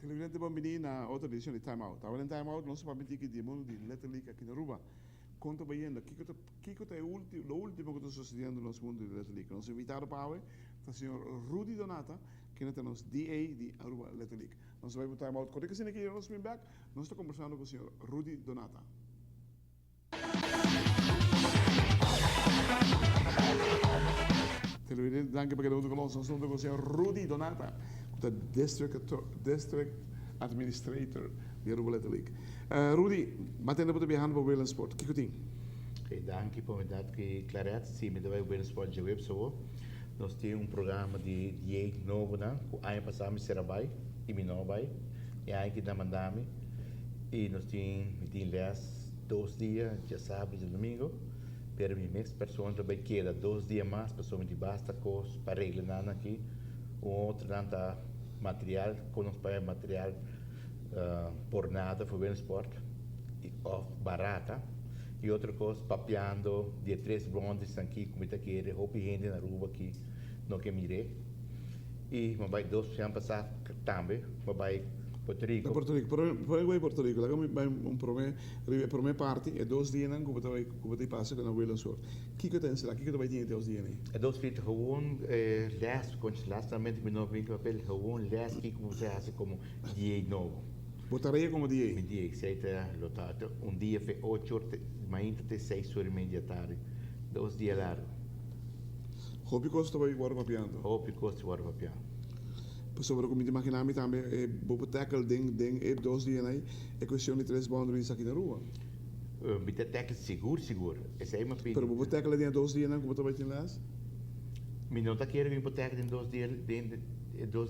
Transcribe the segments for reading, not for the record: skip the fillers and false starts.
Televidente bambini na outra edição de Time Out. Agora em Time Out, nós vamos permitir que de mundo de Letter League aqui na Aruba. Conta bem ainda, que é o último que está sucedendo no nosso mundo de Letter League. Nosso invitado para hoje é o senhor Rudy Donata, que é o nosso DA de Aruba Letter League. Nós vamos para Time Out. Quando que aqui no nosso back, nós estamos conversando com o senhor Rudy Donata. Televidente, danke per aver conosciuto. Nós estamos com o senhor Rudy Donata, the District Administrator de Aruba Letter League. Rudy, matendo para viajar para o Whalen Sport, o que tem? Danke por me dar que clareza, se me dá o Whalen Sport de web so. Nós temos programa de DA novo, né? O ano passado me será vai e me não vai. E aí que dá mandame. E nós temos 2 dias, dia sábado e domingo. Pero mi mês pessoa também queda 2 dias mais, pessoa me basta coisa para regrar aqui. Outro tanta material, com nos paga material por nada, foi bem esporte, barata. E outra coisa, papeando, de 3 brondes aqui, como está aqui, roupa e rende na rua aqui, no que mirei. E vai 2 anos passar também, vai Porto Rico. Da Porto Rico, poi vai Porto Rico, lá vai por minha parte, é 2 dias não, como te passa com a Whalen Sport. O que tem será? O que vai ter 2 dias? É 2 dias, gewoon les, constelação, me não vem com papel, gewoon les, que você faz como dia novo. Botaria como dia? Dia, se é lotado, dia foi 8 horas, mas até 6 horas e meia da tarde, 2 dias largo. Hobby costa vai agora papiando? Hobby costa agora papiando. Sobre como te imaginami também, bobo tackle ding 2 dias aí, é questão de 3 boundaries aqui na rua. Bita tackle seguro. Esse aí é uma pena. Pero bobo tackle tem 2 dias não, como tu vai ter lá? Me não tá querendo vir tackle em 2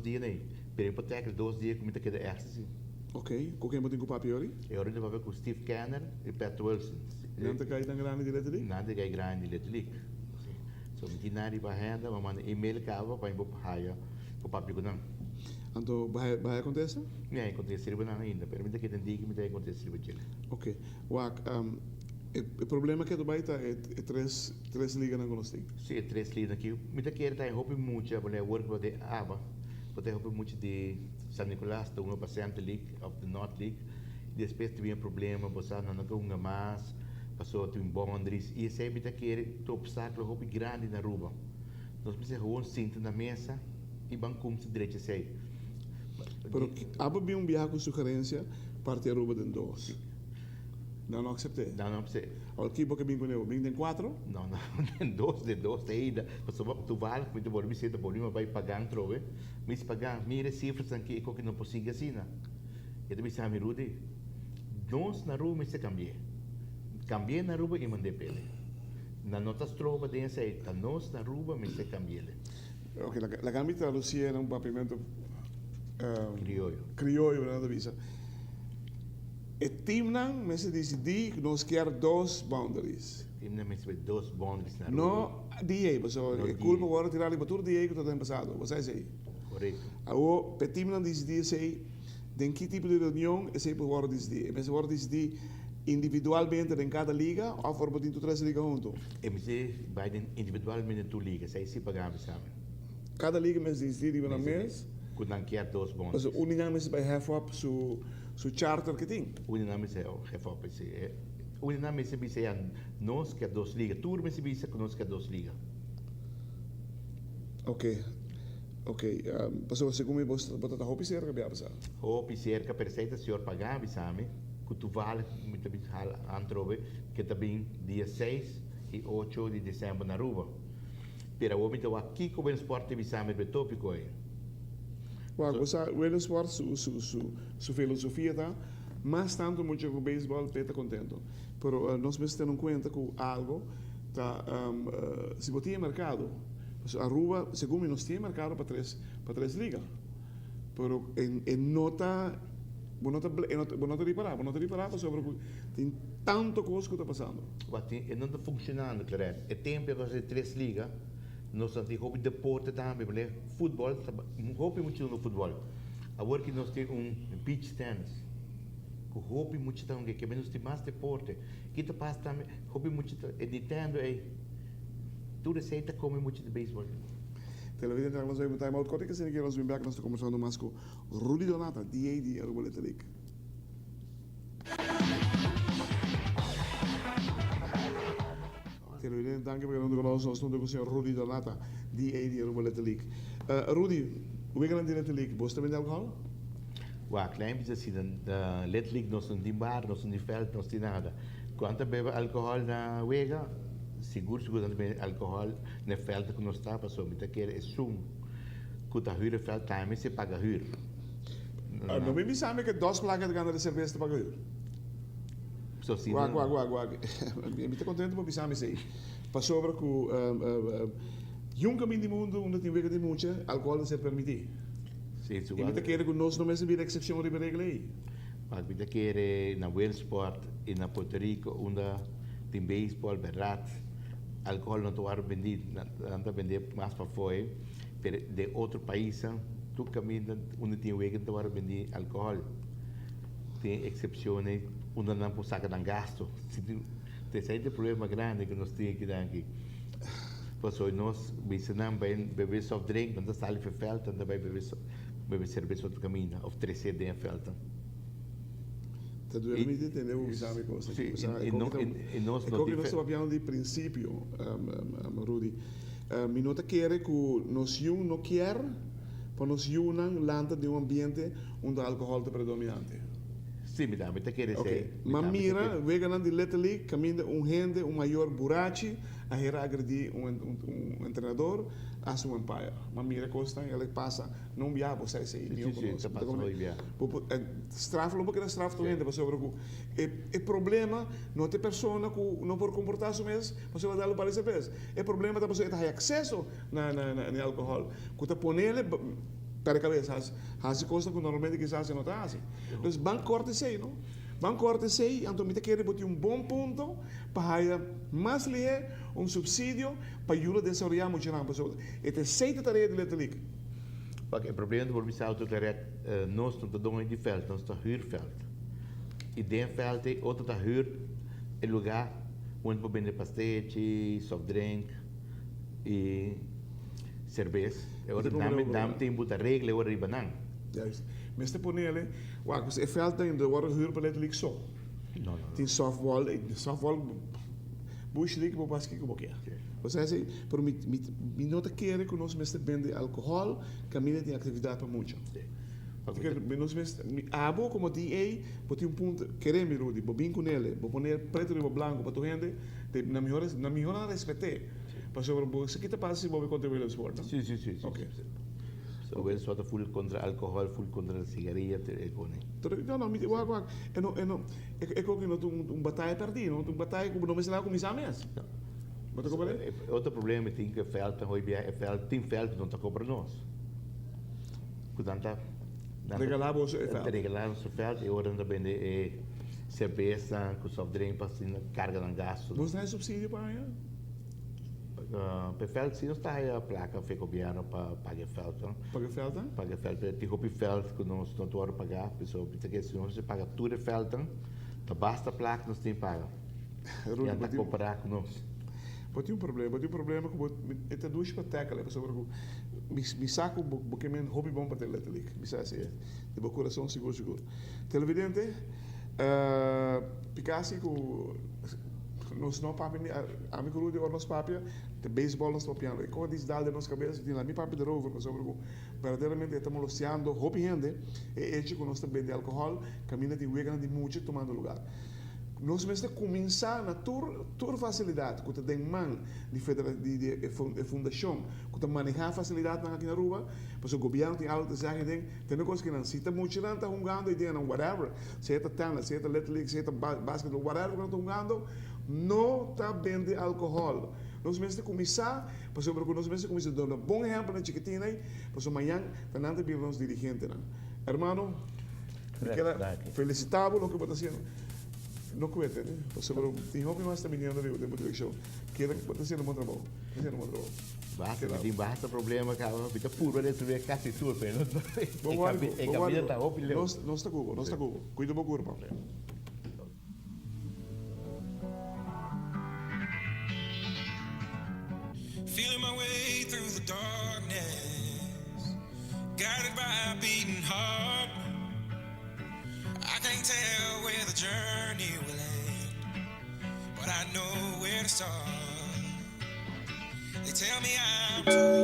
dias aí. Pero ir tackle 2 dias como tá querendo ecstasy. Ok, com quem botem com o papiori? Eu agora vou ver com Steve Kenner e Pat Wilson. Não te cai tão grande de Letter League? Nada cai grande de Letter League. So, me tinari para renda, mas manda e-mail cava para ir para haya, para papi não. Então, vai acontecer? Não, acontece ainda, pero me dá que entender que me dá acontecer para ele. Ok. O problema que tu vai estar é 3 ligas na Golosting. Sim, 3 ligas aqui. Me dá que estar em roupa muito, porque work para de aba, porque roupa muito de San Nicolás, da 1% League of the North League. Depois teve problema, você não ganha mais, passou a ter boundaries e esse aí me dá que é obstáculo roupa grande na rua. Nós precisamos sentar na mesa e vamos como se direito sei. Pero há um viagem com sugerência para ter Aruba de 2. Não acceptei. Não acceptei. O equipo que vem com ele, vem tem 4? Não, de 2 ainda. Você vai tu vale, muito bom, me senta bom, vai pagar trove. Me se pagar, mira cifras aqui que não possível assim, né? E tu me sabe, Rudy, nós na rua me se cambiei. Cambiei na rua e mandei para ele. Na notas trova de aceita, nós na rua me se cambiei. Ok, la cambia traducida era un papimento criollo, nada visa. E Timnan me se decidi que nos quer 2 boundaries. Timnan me se 2 boundaries na rua. No DA, pessoal, é culpa agora tirar ali para tudo DA que está passado, você sei. Correto. Agora, para Timnan decidi sei, de que tipo de reunião é sempre agora decidi. Mas agora decidi individualmente em cada liga ou for botar 3 ligas junto? E me se vai individualmente em 2 ligas, aí se pagamos sabe. Cada liga me decidi na mês. Quando não quer 2 boundaries. Mas unicamente vai have up su charter que tem. Unicamente é have up esse. Unicamente se bisa nós que 2 ligas, turma se bisa que nós que 2 ligas. Ok. Passou segundo me botar roupa cerca bem passar. Roupa cerca perfeita senhor pagava sabe. Que tu vale muito bem antrove que também dia 6 e 8 de dezembro na rua. Pero o momento aqui com o esporte bisame be tópico aí. O esporte su filosofia tá, mas tanto muito com o beisebol peta contento. Pero nós precisamos ter em conta que algo tá se botia mercado. A rua, segundo nós tinha mercado para 3 ligas. Pero em nota não reparar sobre tem tanto coisa que está passando. Não está funcionando, claro. É tempo que você 3 ligas. nós temos hobby deporte também, mas futebol, hobby muito no futebol. Agora que nós temos beach tennis, que hobby muito também, que nós temos mais deporte. Que te passa também, hobby muito, editando aí, tudo receita come muito de beisebol. Televidente, nós vamos time out. Quando é que você quer nós vamos back, nós estamos conversando mais com Rudy Donata, DA de Arboleta League. Televidente, dank je voor de genoten. Ons stond ook een Rudy Donata, DA de Arboleta League. Rudy, hoe gaan we de League? Bosten met alcohol? Wa, klein beetje assim, letterlijk nós não tem bar, nós não tem veld, nós tem nada. Quando bebe álcool na wega, seguro que bebe álcool na veld que nós está, passou, me quer é sum. Quando a huur veld também se paga huur. Não me sabe que dois placas de ganhar de cerveja para pagar. So, sim. Guag. Me está contente por pensar isso aí. Passou para que um caminho do mundo onde tem wega de muito, álcool não se permite. Sim, isso. E me está querendo que nós não mesmo vir exceção de regra aí. Mas me quer na World Sport e na Puerto Rico, onde tem beisebol, berrat, álcool não está vendido, não está vendido mais para fora, mas de outro país, tu caminha onde tem wega não está vendido álcool. Tem exceções onde não pode sacar um gasto. Esse é o problema grande que nós temos aqui. Passou nós, não beber soft drink, não está ali para felta, não vai beber cerveja outro caminho, ou 3 CD em felta. Tá doendo me entender o exame que você tem. E nós estamos falando de princípio, Rudy. Me nota que nós não quer para nós não lanta de ambiente onde o álcool é predominante. Sim, me dá, me quer dizer. Mas mira, vega de letterly, caminha gente, maior burachi, a hera agredir treinador, a sua empire. Mas mira, costa, ele passa, não via, você é sei, sim, passa não via. Strafa, não porque strafa tu gente, você o problema não tem pessoa que não pode comportar-se mesmo, você vai dar para essa vez. O problema é que você tem acesso na álcool, que você põe ele para a cabeça, as coisas que normalmente quizás não está assim. Então, banco corte sei, não? Banco corte sei, então me quer botar bom ponto para mais ler subsídio para ajudar a desenvolver muito na pessoa. Este sei a tarefa de letterlijk. Porque o problema do serviço autodirect, nós não estamos de veld, nós estamos huurveld. E dentro do veld, outro está huur, o lugar onde podemos vender pastete, soft drink e cerveja. Agora, dá-me tem muita regra, agora riba não. Juist. Mas te ponele, wacht, dus veld in de worden huur per letterlijk zo. Não. Tem softball, bush league, vou passar aqui como que é. Você assim, por me nota querer que nós mestre vende álcool, caminha de atividade para muito. Porque nós mestre, abo como DA, botar ponto, querer me Rudy, vou bem com ele, vou poner preto e branco para tu gente, na melhor respeite. Para sobre você que te passa se vou contra o esporte. Sim. Ok. So, o esporte full contra álcool, full contra cigarrilha, Não, me wag. É como que batalha perdido, uma batalha que não me será como isso mesmo. Mas como é? Outro problema é que falta tem falta não está para nós. Portanto, regalar você é regalar o falta e agora também é cerveja, com soft drink para carga de gasto. Você tem subsídio para ela? Per veld zie je sta placa fe governo paga veld. Paga veld? Paga veld. Ti hopi veld que nós não temos pagar, pessoal, porque se nós paga tudo veld, tá basta placa nós tem paga. E anda comparar com nós. Pode ter um problema que é duas espetáculos, pessoal, me saco porque me hobby bom para ter letterlijk. Me sabe assim, de meu coração seguro. Televidente, Picasso com nós não papi amigo Rudy ou nós papi de beisebol nós papiando e quando diz dá de nossa cabeça tem lá mi papi de rover mas sobre verdadeiramente estamos luciando hobby gente e hecho que nós também de álcool caminha de wega de muito tomando lugar nós mesmo começar na tour facilidade que tem man de fundação que tem manejar facilidade aqui na rua mas o governo tem algo que dizer tem coisa que não se tem muito não está jogando e tem whatever se é tennis se é letterlijk se é basquetebol whatever que está jogando não está vendo álcool. Nós mesmos começar, porque nós mesmos começar dando um bom exemplo na chiquitina, porque amanhã está vir nos dirigentes. Hermano, felicitável o que você está fazendo. no cuente, né? Sobre tem hobby mais também não deu de direcção. Que era tá sendo muito bom. Tá sendo muito bom. Basta, não tem basta problema, cara. Fica puro de subir quase tudo, pero Bom algo. é que a vida tá óbvio. Não está cubo, não está cubo. Cuida bom corpo. Feeling my way through the darkness, guided by a beating heart. I can't tell where the journey will end, but I know where to start. They tell me I'm too